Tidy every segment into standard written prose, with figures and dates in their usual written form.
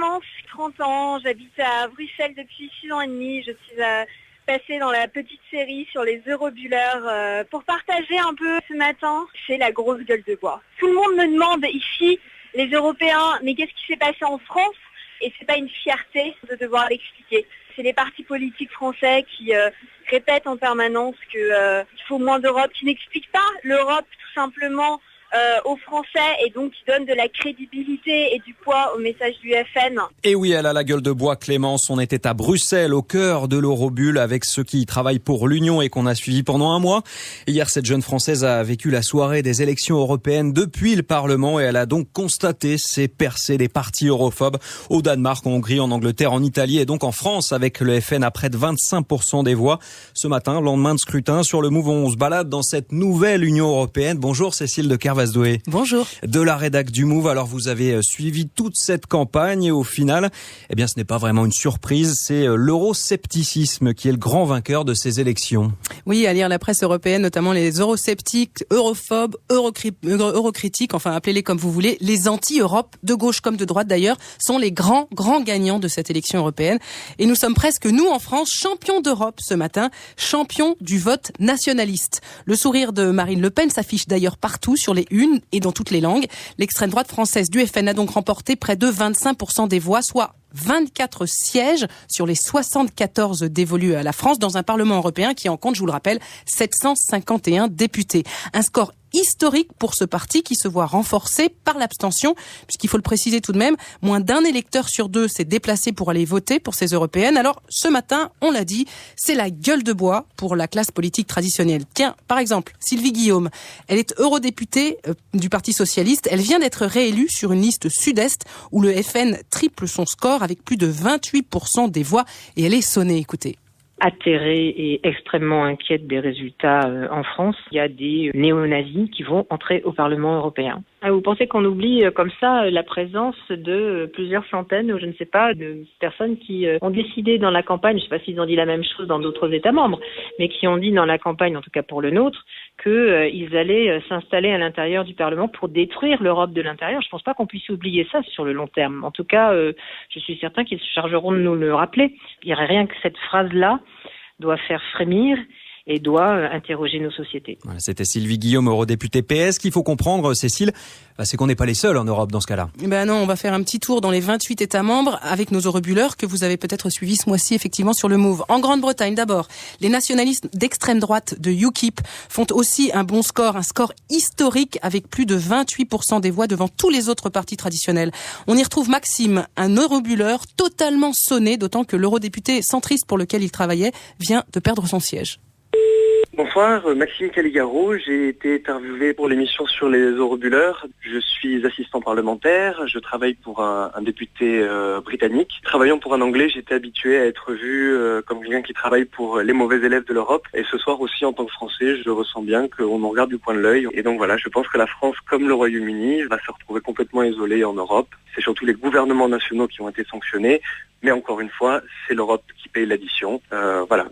Clémence, 30 ans, j'habite à Bruxelles depuis 6 ans et demi. Je suis passée dans la petite série sur les Eurobuleurs pour partager un peu ce matin. C'est la grosse gueule de bois. Tout le monde me demande ici, les Européens, mais qu'est-ce qui s'est passé en France ? Et c'est pas une fierté de devoir l'expliquer. C'est les partis politiques français qui répètent en permanence qu'il faut moins d'Europe, qui n'expliquent pas l'Europe tout simplement aux Français et donc qui donne de la crédibilité et du poids au message du FN. Et oui, elle a la gueule de bois, Clémence. On était à Bruxelles, au cœur de l'Eurobulle, avec ceux qui y travaillent pour l'Union et qu'on a suivi pendant un mois. Hier, cette jeune Française a vécu la soirée des élections européennes depuis le Parlement et elle a donc constaté ces percées des partis europhobes au Danemark, en Hongrie, en Angleterre, en Italie et donc en France avec le FN à près de 25% des voix. Ce matin, lendemain de scrutin, sur le Move, on se balade dans cette nouvelle Union européenne. Bonjour Cécile de Kervasdoué. Bonjour. De la rédac du Move. Alors vous avez suivi toute cette campagne et au final, eh bien ce n'est pas vraiment une surprise, c'est l'euroscepticisme qui est le grand vainqueur de ces élections. Oui, à lire la presse européenne, notamment les eurosceptiques, europhobes, eurocritiques, enfin appelez-les comme vous voulez, les anti-Europe, de gauche comme de droite d'ailleurs, sont les grands gagnants de cette élection européenne. Et nous sommes presque, nous en France, champions d'Europe ce matin, champions du vote nationaliste. Le sourire de Marine Le Pen s'affiche d'ailleurs partout sur les unes et dans toutes les langues. L'extrême droite française du FN a donc remporté près de 25% des voix, soit 24 sièges sur les 74 dévolus à la France dans un Parlement européen qui en compte, je vous le rappelle, 751 députés. Un score historique pour ce parti qui se voit renforcé par l'abstention, puisqu'il faut le préciser tout de même, moins d'un électeur sur deux s'est déplacé pour aller voter pour ces européennes. Alors, ce matin, on l'a dit, c'est la gueule de bois pour la classe politique traditionnelle. Tiens, par exemple, Sylvie Guillaume, elle est eurodéputée du Parti Socialiste. Elle vient d'être réélue sur une liste sud-est où le FN triple son score avec plus de 28% des voix et elle est sonnée, écoutez. Atterrée et extrêmement inquiète des résultats en France, il y a des néo-nazis qui vont entrer au Parlement européen. Vous pensez qu'on oublie comme ça la présence de plusieurs centaines, ou je ne sais pas, de personnes qui ont décidé dans la campagne, je ne sais pas s'ils ont dit la même chose dans d'autres États membres, mais qui ont dit dans la campagne, en tout cas pour le nôtre, qu'ils allaient s'installer à l'intérieur du Parlement pour détruire l'Europe de l'intérieur. Je ne pense pas qu'on puisse oublier ça sur le long terme. En tout cas, je suis certain qu'ils se chargeront de nous le rappeler. Il n'y aurait rien que cette phrase-là doit faire frémir et doit interroger nos sociétés. Voilà, c'était Sylvie Guillaume, eurodéputée PS. Qu'il faut comprendre, Cécile, c'est qu'on n'est pas les seuls en Europe dans ce cas-là. Ben non, on va faire un petit tour dans les 28 États membres avec nos eurobuleurs que vous avez peut-être suivis ce mois-ci effectivement sur le Move. En Grande-Bretagne d'abord, les nationalistes d'extrême droite de UKIP font aussi un bon score, un score historique avec plus de 28% des voix devant tous les autres partis traditionnels. On y retrouve Maxime, un eurobuleur totalement sonné, d'autant que l'eurodéputé centriste pour lequel il travaillait vient de perdre son siège. Bonsoir, Maxime Caligaro, j'ai été interviewé pour l'émission sur les Eurobuleurs. Je suis assistant parlementaire, je travaille pour un député britannique. Travaillant pour un Anglais, j'étais habitué à être vu comme quelqu'un qui travaille pour les mauvais élèves de l'Europe. Et ce soir aussi, en tant que Français, je ressens bien qu'on nous regarde du coin de l'œil. Et donc voilà, je pense que la France, comme le Royaume-Uni, va se retrouver complètement isolée en Europe. C'est surtout les gouvernements nationaux qui ont été sanctionnés. Mais encore une fois, c'est l'Europe qui paye l'addition. Voilà.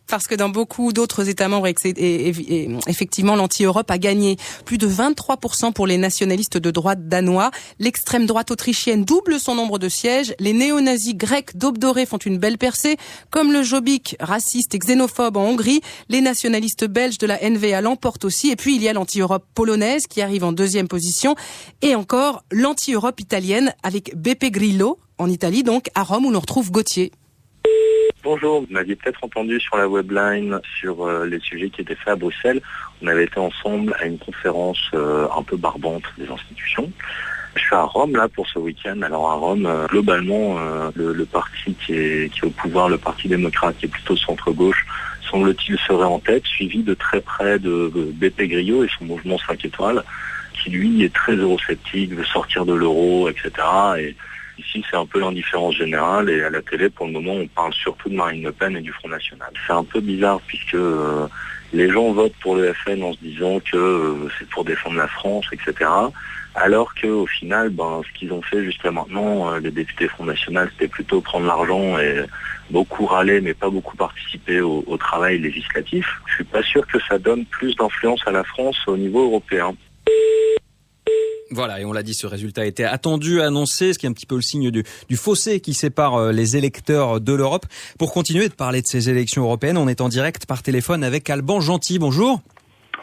Parce que dans beaucoup d'autres États membres, effectivement, l'anti-Europe a gagné. Plus de 23% pour les nationalistes de droite danois. L'extrême droite autrichienne double son nombre de sièges. Les néo-nazis grecs d'Aube dorée font une belle percée. Comme le Jobbik, raciste et xénophobe en Hongrie. Les nationalistes belges de la NVA l'emportent aussi. Et puis, il y a l'anti-Europe polonaise qui arrive en deuxième position. Et encore, l'anti-Europe italienne avec Beppe Grillo, en Italie donc, à Rome où l'on retrouve Gauthier. Bonjour, vous m'aviez peut-être entendu sur la webline sur les sujets qui étaient faits à Bruxelles. On avait été ensemble à une conférence un peu barbante des institutions. Je suis à Rome là pour ce week-end. Alors à Rome, globalement, le parti qui est au pouvoir, le Parti démocrate, qui est plutôt centre-gauche, semble-t-il serait en tête, suivi de très près de Beppe Grillo et son mouvement 5 étoiles, qui lui est très eurosceptique, veut sortir de l'euro, etc. Et ici, c'est un peu l'indifférence générale et à la télé, pour le moment, on parle surtout de Marine Le Pen et du Front National. C'est un peu bizarre puisque les gens votent pour le FN en se disant que c'est pour défendre la France, etc. Alors qu'au final, ce qu'ils ont fait jusqu'à maintenant, les députés Front National, c'était plutôt prendre l'argent et beaucoup râler, mais pas beaucoup participer au travail législatif. Je suis pas sûr que ça donne plus d'influence à la France au niveau européen. Voilà, et on l'a dit, ce résultat était attendu, annoncé, ce qui est un petit peu le signe du fossé qui sépare les électeurs de l'Europe. Pour continuer de parler de ces élections européennes, on est en direct par téléphone avec Alban Gentil. Bonjour.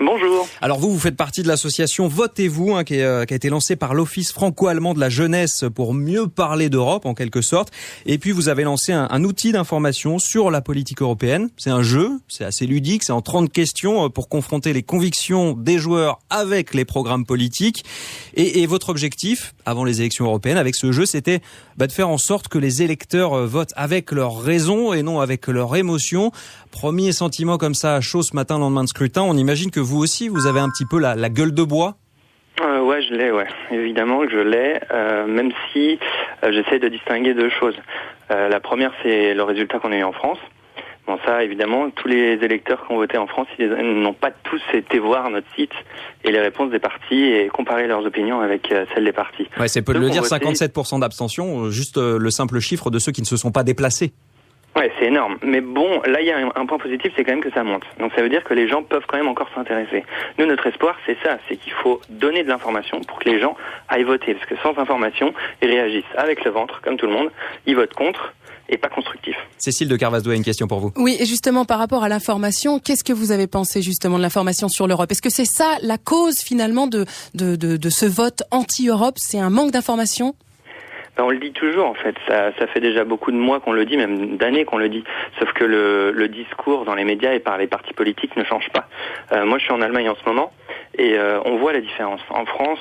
Bonjour. Alors vous faites partie de l'association Votez-vous, qui a été lancée par l'Office franco-allemand de la jeunesse pour mieux parler d'Europe en quelque sorte. Et puis vous avez lancé un outil d'information sur la politique européenne. C'est un jeu, c'est assez ludique, c'est en 30 questions pour confronter les convictions des joueurs avec les programmes politiques. Et votre objectif, avant les élections européennes, avec ce jeu, c'était de faire en sorte que les électeurs votent avec leurs raisons et non avec leurs émotions. Premier sentiment comme ça à chaud ce matin, lendemain de scrutin, on imagine que vous aussi, vous avez un petit peu la gueule de bois. Ouais, je l'ai, ouais. Évidemment que je l'ai, même si j'essaie de distinguer deux choses. La première, c'est le résultat qu'on a eu en France. Bon, ça, évidemment, tous les électeurs qui ont voté en France, ils n'ont pas tous été voir notre site et les réponses des partis et comparer leurs opinions avec celles des partis. Ouais, c'est peu de le dire, 57% d'abstention, juste le simple chiffre de ceux qui ne se sont pas déplacés. Ouais, c'est énorme. Mais bon, là, il y a un point positif, c'est quand même que ça monte. Donc ça veut dire que les gens peuvent quand même encore s'intéresser. Nous, notre espoir, c'est ça, c'est qu'il faut donner de l'information pour que les gens aillent voter. Parce que sans information, ils réagissent avec le ventre, comme tout le monde. Ils votent contre et pas constructif. Cécile de Carvasdo a une question pour vous. Oui, et justement, par rapport à l'information, qu'est-ce que vous avez pensé justement de l'information sur l'Europe ? Est-ce que c'est ça la cause finalement de ce vote anti-Europe ? C'est un manque d'information ? On le dit toujours en fait, ça fait déjà beaucoup de mois qu'on le dit, même d'années qu'on le dit, sauf que le discours dans les médias et par les partis politiques ne change pas. Moi je suis en Allemagne en ce moment et on voit la différence. En France,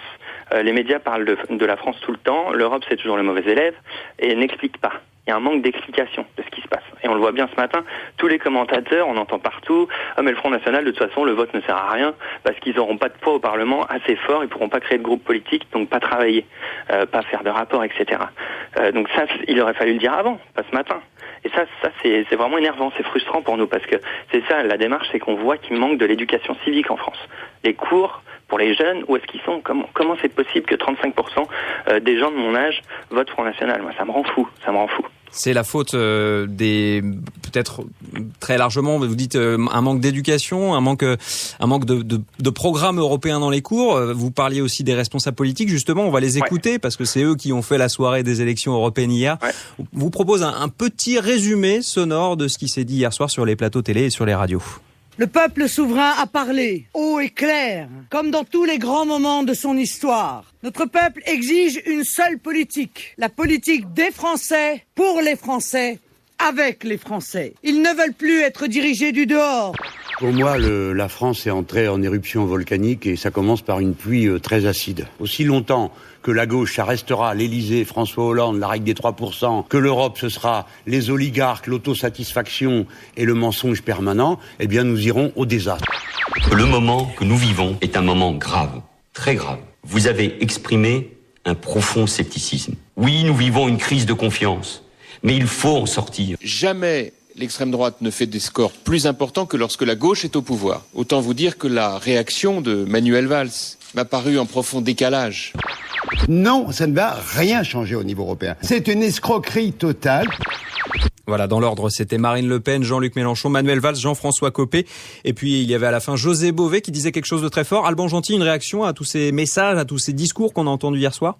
les médias parlent de la France tout le temps, l'Europe c'est toujours le mauvais élève et n'explique pas. Il y a un manque d'explication de ce qui se passe. Et on le voit bien ce matin, tous les commentateurs, on entend partout, mais le Front National, de toute façon, le vote ne sert à rien, parce qu'ils n'auront pas de poids au Parlement assez fort, ils pourront pas créer de groupe politique, donc pas travailler, pas faire de rapport, etc. Donc ça, il aurait fallu le dire avant, pas ce matin. Et ça c'est vraiment énervant, c'est frustrant pour nous, parce que c'est ça, la démarche, c'est qu'on voit qu'il manque de l'éducation civique en France. Les cours pour les jeunes, où est-ce qu'ils sont ? Comment c'est possible que 35% des gens de mon âge votent Front National ? Moi, ça me rend fou. C'est la faute peut-être très largement, vous dites un manque d'éducation, un manque de programmes européens dans les cours. Vous parliez aussi des responsables politiques, justement, on va les écouter parce que c'est eux qui ont fait la soirée des élections européennes hier. Ouais. Vous propose un petit résumé sonore de ce qui s'est dit hier soir sur les plateaux télé et sur les radios. Le peuple souverain a parlé, haut et clair, comme dans tous les grands moments de son histoire. Notre peuple exige une seule politique, la politique des Français, pour les Français, avec les Français. Ils ne veulent plus être dirigés du dehors. Pour moi, la France est entrée en éruption volcanique et ça commence par une pluie très acide. Aussi longtemps que la gauche, ça restera l'Élysée, François Hollande, la règle des 3%, que l'Europe, ce sera les oligarques, l'autosatisfaction et le mensonge permanent, eh bien nous irons au désastre. Le moment que nous vivons est un moment grave, très grave. Vous avez exprimé un profond scepticisme. Oui, nous vivons une crise de confiance, mais il faut en sortir. Jamais l'extrême droite ne fait des scores plus importants que lorsque la gauche est au pouvoir. Autant vous dire que la réaction de Manuel Valls m'a paru en profond décalage. Non, ça ne va rien changer au niveau européen. C'est une escroquerie totale. Voilà, dans l'ordre, c'était Marine Le Pen, Jean-Luc Mélenchon, Manuel Valls, Jean-François Copé. Et puis, il y avait à la fin José Bové qui disait quelque chose de très fort. Alban Gentil, une réaction à tous ces messages, à tous ces discours qu'on a entendus hier soir ?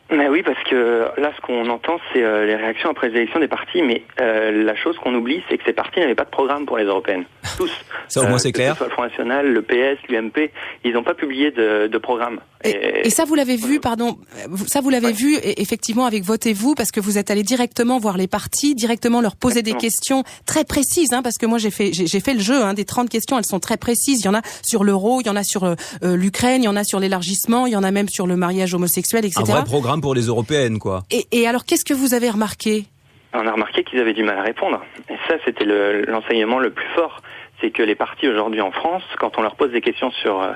Mais oui, parce que là, ce qu'on entend, c'est les réactions après les élections des partis. Mais la chose qu'on oublie, c'est que ces partis n'avaient pas de programme pour les européennes. Tous. Ça, au moins, c'est clair. Que ce soit le Front National, le PS, l'UMP, ils n'ont pas publié de programme. Et ça, vous l'avez vu, vu effectivement avec Votez-vous, parce que vous êtes allé directement voir les partis, directement leur poser des questions très précises, parce que moi j'ai fait le jeu, des 30 questions, elles sont très précises. Il y en a sur l'euro, il y en a sur l'Ukraine, il y en a sur l'élargissement, il y en a même sur le mariage homosexuel, etc. Un vrai programme pour les européennes, quoi. Et alors, qu'est-ce que vous avez remarqué ? On a remarqué qu'ils avaient du mal à répondre. Et ça, c'était l'enseignement le plus fort. C'est que les partis aujourd'hui en France, quand on leur pose des questions sur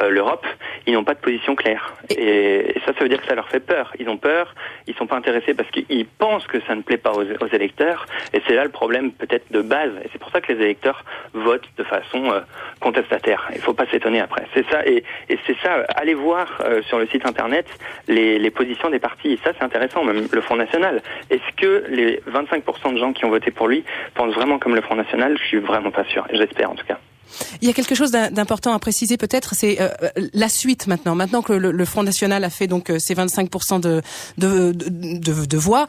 l'Europe, ils n'ont pas de position claire. Et ça veut dire que ça leur fait peur. Ils ont peur, ils sont pas intéressés parce qu'ils pensent que ça ne plaît pas aux électeurs. Et c'est là le problème peut-être de base. Et c'est pour ça que les électeurs votent de façon contestataire. Il faut pas s'étonner après. C'est ça. Et c'est ça. Allez voir sur le site internet les positions des partis. Et ça, c'est intéressant. Même le Front National. Est-ce que les 25% de gens qui ont voté pour lui pensent vraiment comme le Front National ? Je suis vraiment pas sûr. J'espère en tout cas. Il y a quelque chose d'important à préciser peut-être, c'est la suite maintenant. Maintenant que le Front National a fait donc ses 25% de voix,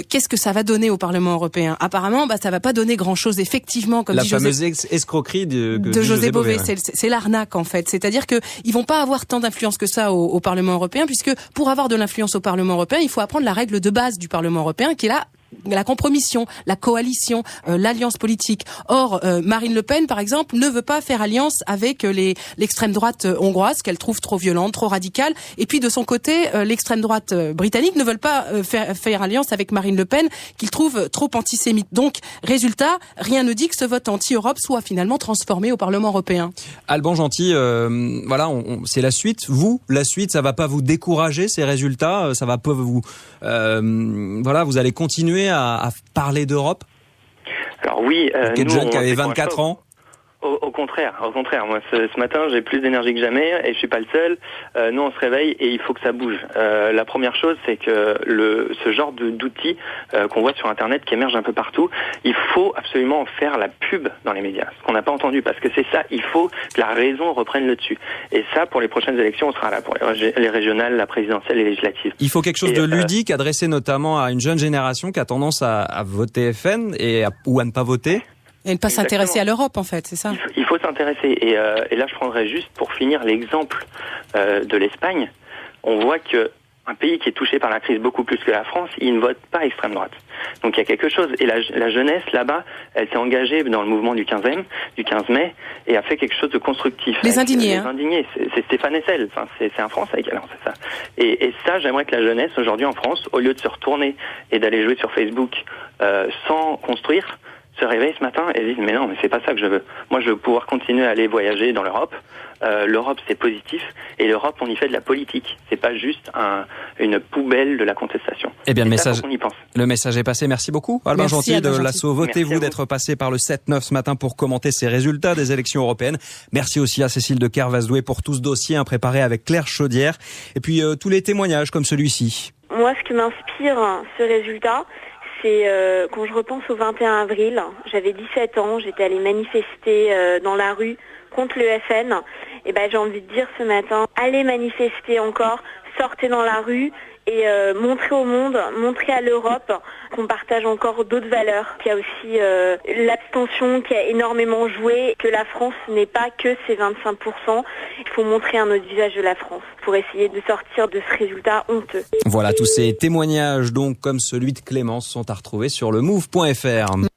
qu'est-ce que ça va donner au Parlement européen? Apparemment, ça va pas donner grand-chose effectivement, comme la fameuse escroquerie de José Bové. C'est l'arnaque en fait. C'est-à-dire que ils vont pas avoir tant d'influence que ça au Parlement européen, puisque pour avoir de l'influence au Parlement européen, il faut apprendre la règle de base du Parlement européen, qui est la compromission, la coalition, l'alliance politique. Or, Marine Le Pen, par exemple, ne veut pas faire alliance avec l'extrême droite hongroise, qu'elle trouve trop violente, trop radicale. Et puis, de son côté, l'extrême droite britannique ne veut pas faire alliance avec Marine Le Pen, qu'il trouve trop antisémite. Donc, résultat, rien ne dit que ce vote anti-Europe soit finalement transformé au Parlement européen. Alban Gentil, voilà, c'est la suite. La suite, ça va pas vous décourager, ces résultats? Ça va pas vous... voilà, vous allez continuer à parler d'Europe? Alors oui, nous, jeune qui avait 24 ans. Au contraire. Moi, ce matin, j'ai plus d'énergie que jamais et je suis pas le seul. Nous, on se réveille et il faut que ça bouge. La première chose, c'est que ce genre d'outils qu'on voit sur Internet, qui émerge un peu partout, il faut absolument faire la pub dans les médias. Ce qu'on n'a pas entendu, parce que c'est ça, il faut que la raison reprenne le dessus. Et ça, pour les prochaines élections, on sera là pour les régionales, la présidentielle et les législatives. Il faut quelque chose de ludique, adressé notamment à une jeune génération qui a tendance à voter FN ou à ne pas voter. Et ne pas s'intéresser à l'Europe, en fait, c'est ça? Il faut s'intéresser. Et là, je prendrais juste, pour finir, l'exemple de l'Espagne. On voit que un pays qui est touché par la crise beaucoup plus que la France, il ne vote pas extrême droite. Donc il y a quelque chose. Et la jeunesse, là-bas, elle s'est engagée dans le mouvement du 15 mai, et a fait quelque chose de constructif. Les indignés. Les indignés. C'est Stéphane Hessel. Enfin, c'est un Français qui a lancé ça. Et ça, j'aimerais que la jeunesse, aujourd'hui en France, au lieu de se retourner et d'aller jouer sur Facebook sans construire, se réveille ce matin et disent mais non, mais c'est pas ça que je veux. Moi, je veux pouvoir continuer à aller voyager dans l'Europe. L'Europe, c'est positif, et l'Europe, on y fait de la politique. C'est pas juste une poubelle de la contestation. Eh bien, le message est passé. Merci beaucoup, Alban Gentil de l'asso Votez-vous d'être passé par le 7-9 ce matin pour commenter ces résultats des élections européennes. Merci aussi à Cécile de Kervasdoué pour tout ce dossier préparé avec Claire Chaudière. Et puis tous les témoignages comme celui-ci. Moi, ce qui m'inspire, ce résultat, c'est quand je repense au 21 avril, j'avais 17 ans, j'étais allée manifester dans la rue contre le FN. Et j'ai envie de dire ce matin, allez manifester encore, sortez dans la rue et montrer au monde, montrer à l'Europe qu'on partage encore d'autres valeurs, qu'il y a aussi l'abstention qui a énormément joué, que la France n'est pas que ces 25%. Il faut montrer un autre visage de la France pour essayer de sortir de ce résultat honteux. Voilà, tous ces témoignages donc comme celui de Clémence sont à retrouver sur le move.fr.